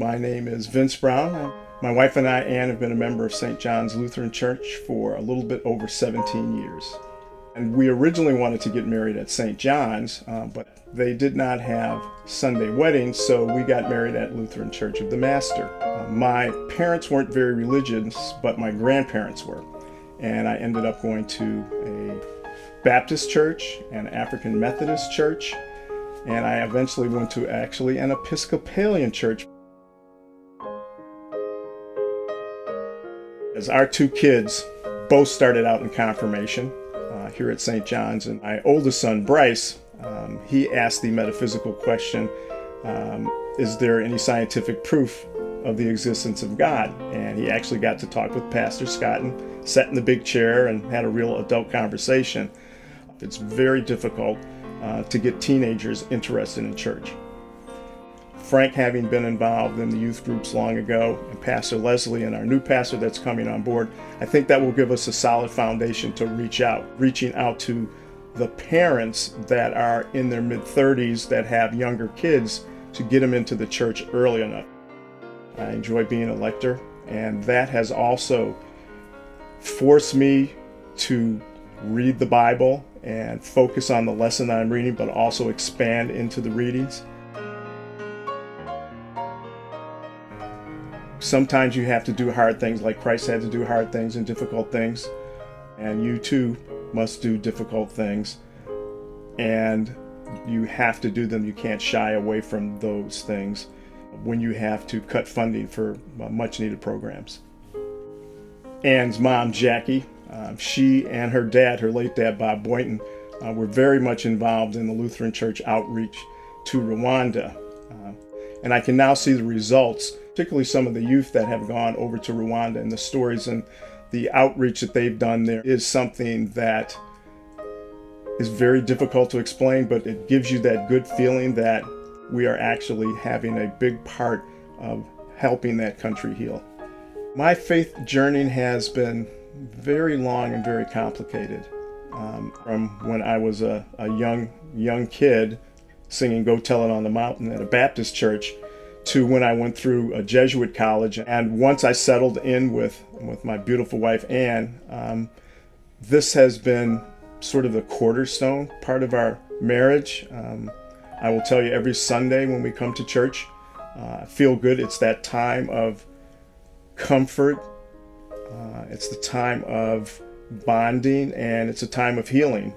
My name is Vince Brown. My wife and I, Ann, have been a member of St. John's Lutheran Church for a little bit over 17 years. And we originally wanted to get married at St. John's, but they did not have Sunday weddings, so we got married at Lutheran Church of the Master. My parents weren't very religious, but my grandparents were. And I ended up going to a Baptist church, an African Methodist church, and I eventually went to actually an Episcopalian church. As our two kids both started out in confirmation here at St. John's, and my oldest son, Bryce, he asked the metaphysical question, is there any scientific proof of the existence of God? And he actually got to talk with Pastor Scott and sat in the big chair and had a real adult conversation. It's very difficult to get teenagers interested in church. Frank, having been involved in the youth groups long ago, and Pastor Leslie and our new pastor that's coming on board, I think that will give us a solid foundation to reaching out to the parents that are in their mid-30s that have younger kids to get them into the church early enough. I enjoy being a lector, and that has also forced me to read the Bible and focus on the lesson that I'm reading, but also expand into the readings. Sometimes you have to do hard things like Christ had to do hard things and difficult things, and you too must do difficult things, and you have to do them. You can't shy away from those things when you have to cut funding for much needed programs. Ann's mom, Jackie, she and her dad, her late dad, Bob Boynton, were very much involved in the Lutheran Church outreach to Rwanda. And I can now see the results, particularly some of the youth that have gone over to Rwanda, and the stories and the outreach that they've done there is something that is very difficult to explain, but it gives you that good feeling that we are actually having a big part of helping that country heal. My faith journey has been very long and very complicated. From when I was a young kid singing Go Tell It on the Mountain at a Baptist church, to when I went through a Jesuit college. And once I settled in with my beautiful wife, Ann, this has been sort of the cornerstone part of our marriage. I will tell you, every Sunday when we come to church, I feel good. It's that time of comfort. It's the time of bonding, and it's a time of healing.